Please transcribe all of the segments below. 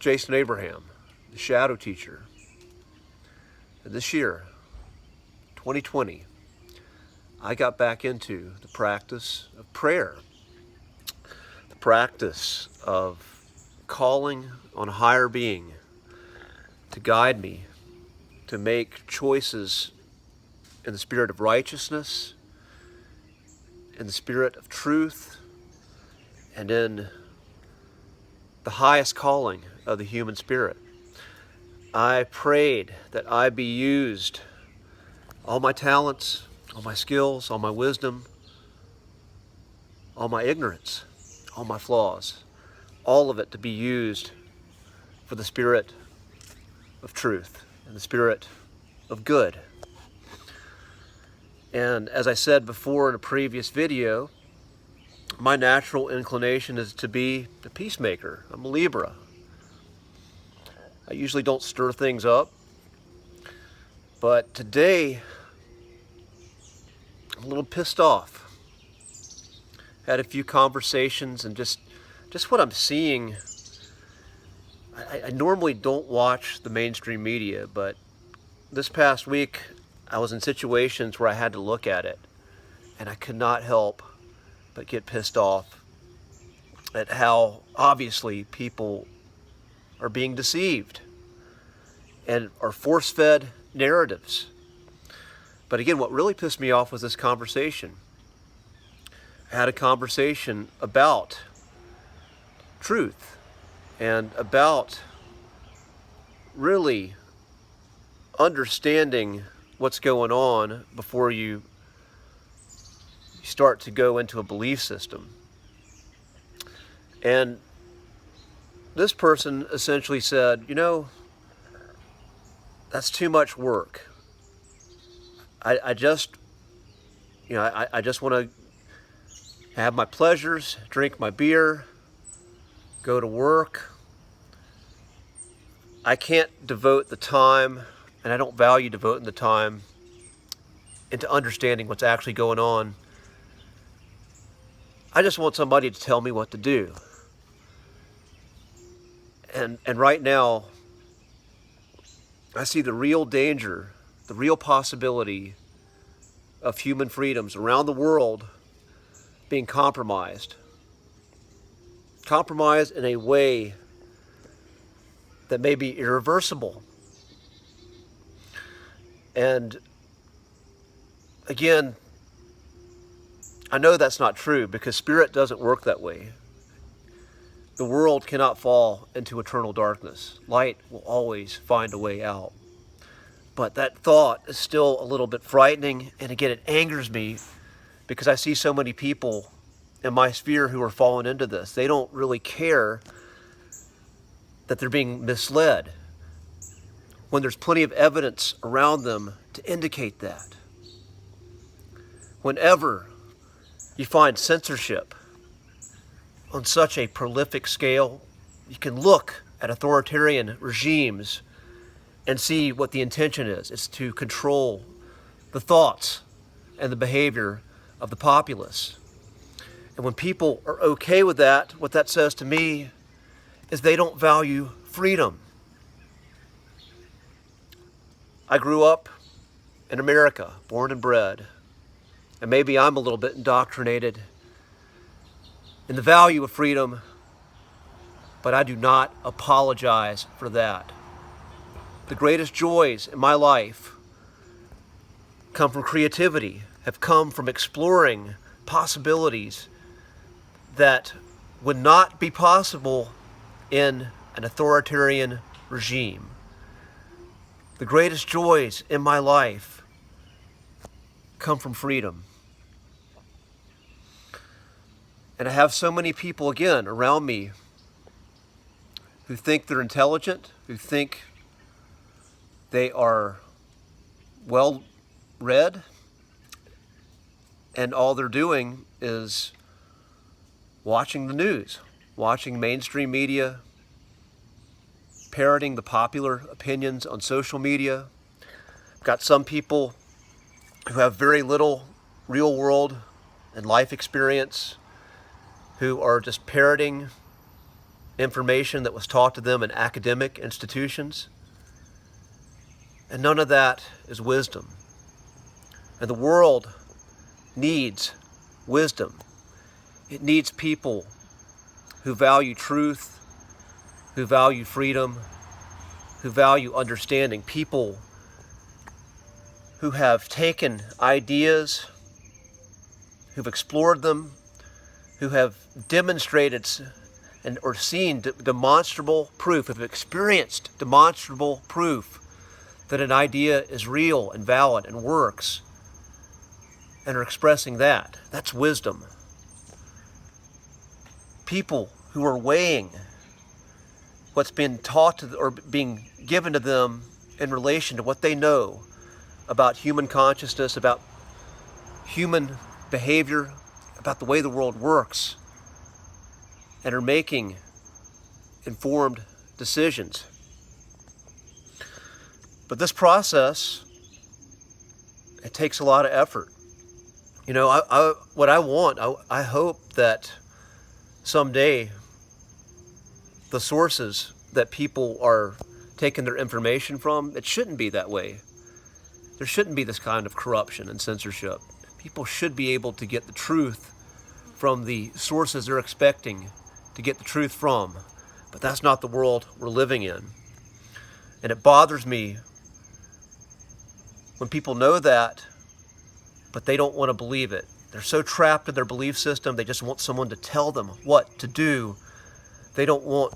Jason Abraham, the Shadow Teacher. And this year, 2020, I got back into the practice of prayer, the practice of calling on a higher being to guide me, to make choices in the spirit of righteousness, in the spirit of truth, and in the highest calling of the human spirit. I prayed that I be used, all my talents, all my skills, all my wisdom, all my ignorance, all my flaws, all of it to be used for the spirit of truth and the spirit of good. And as I said before in a previous video, my natural inclination is to be a peacemaker. I'm a Libra. I usually don't stir things up, but today I'm a little pissed off. Had a few conversations, and just what I'm seeing. I normally don't watch the mainstream media, but this past week I was in situations where I had to look at it, and I could not help but get pissed off at how obviously people are being deceived and are force-fed narratives. But again, what really pissed me off was this conversation. I had a conversation about truth and about really understanding what's going on before you start to go into a belief system. And this person essentially said, that's too much work. I just want to have my pleasures, drink my beer, go to work. I can't devote the time, and I don't value devoting the time into understanding what's actually going on. I just want somebody to tell me what to do. And right now, I see the real danger, the real possibility of human freedoms around the world being compromised. Compromised in a way that may be irreversible. And again, I know that's not true because spirit doesn't work that way. The world cannot fall into eternal darkness. Light will always find a way out. But that thought is still a little bit frightening, and again, it angers me because I see so many people in my sphere who are falling into this. They don't really care that they're being misled when there's plenty of evidence around them to indicate that. Whenever you find censorship on such a prolific scale, you can look at authoritarian regimes and see what the intention is. It's to control the thoughts and the behavior of the populace. And when people are okay with that, what that says to me is they don't value freedom. I grew up in America, born and bred, and maybe I'm a little bit indoctrinated in the value of freedom, but I do not apologize for that. The greatest joys in my life come from creativity, have come from exploring possibilities that would not be possible in an authoritarian regime. The greatest joys in my life come from freedom. And I have so many people, again, around me who think they're intelligent, who think they are well read, and all they're doing is watching the news, watching mainstream media, parroting the popular opinions on social media. I've got some people who have very little real world and life experience who are just parroting information that was taught to them in academic institutions. And none of that is wisdom. And the world needs wisdom. It needs people who value truth, who value freedom, who value understanding. People who have taken ideas, who've explored them, who have demonstrated or seen demonstrable proof, have experienced demonstrable proof that an idea is real and valid and works, and are expressing that. That's wisdom. People who are weighing what's been taught to or being given to them in relation to what they know about human consciousness, about human behavior, about the way the world works, and are making informed decisions. But this process, it takes a lot of effort. You know, I hope that someday the sources that people are taking their information from, it shouldn't be that way. There shouldn't be this kind of corruption and censorship. People should be able to get the truth from the sources they're expecting to get the truth from. But that's not the world we're living in. And it bothers me when people know that, but they don't want to believe it. They're so trapped in their belief system, they just want someone to tell them what to do. They don't want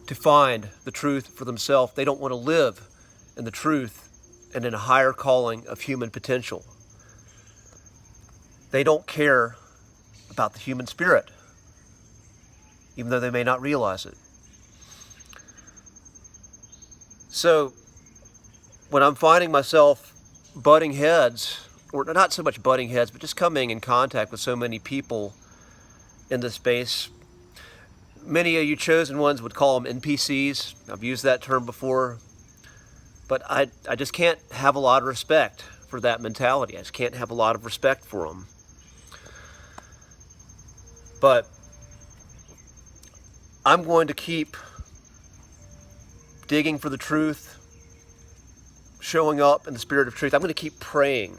to find the truth for themselves. They don't want to live in the truth and in a higher calling of human potential. They don't care about the human spirit, even though they may not realize it. So when I'm finding myself butting heads, or not so much butting heads, but just coming in contact with so many people in this space, many of you chosen ones would call them NPCs. I've used that term before. But I just can't have a lot of respect for that mentality. I just can't have a lot of respect for them. But I'm going to keep digging for the truth, showing up in the spirit of truth. I'm going to keep praying.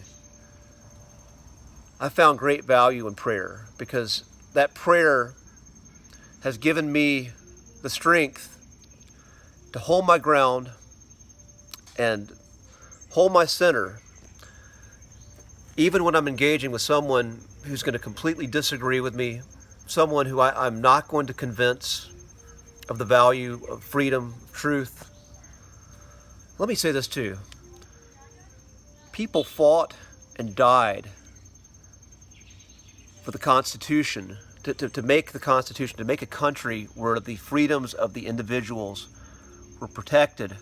I found great value in prayer because that prayer has given me the strength to hold my ground and hold my center, even when I'm engaging with someone who's going to completely disagree with me, someone who I'm not going to convince of the value of freedom, truth. Let me say this too. People fought and died for the Constitution, to make the Constitution, to make a country where the freedoms of the individuals were protected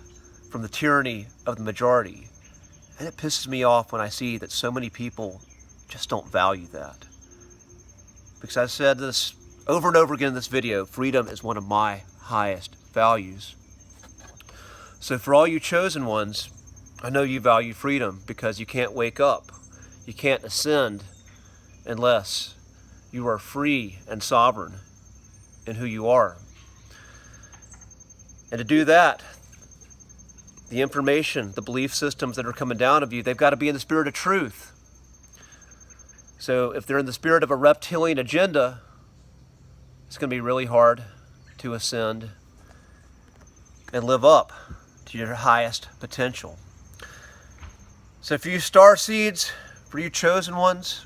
from the tyranny of the majority. And it pisses me off when I see that so many people just don't value that. Because I've said this over and over again in this video, freedom is one of my highest values. So for all you chosen ones, I know you value freedom because you can't wake up. You can't ascend unless you are free and sovereign in who you are. And to do that, the information, the belief systems that are coming down of you, they've got to be in the spirit of truth. So if they're in the spirit of a reptilian agenda, it's going to be really hard to ascend and live up to your highest potential. So for you star seeds, for you chosen ones,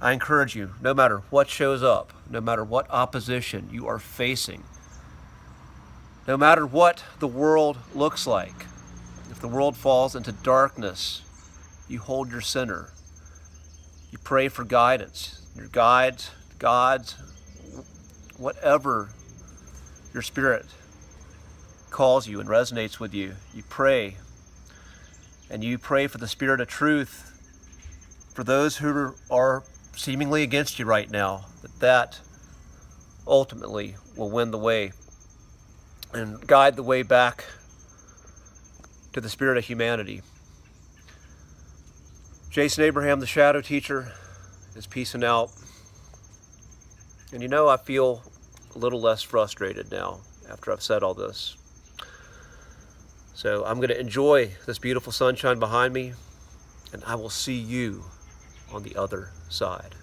I encourage you, no matter what shows up, no matter what opposition you are facing, no matter what the world looks like, if the world falls into darkness, you hold your center. You pray for guidance, your guides, gods, whatever your spirit calls you and resonates with you. You pray, and you pray for the spirit of truth for those who are seemingly against you right now, that ultimately will win the way and guide the way back to the spirit of humanity. Jason Abraham, the Shadow Teacher, is peacing out. And you know, I feel a little less frustrated now after I've said all this. So I'm going to enjoy this beautiful sunshine behind me, and I will see you on the other side.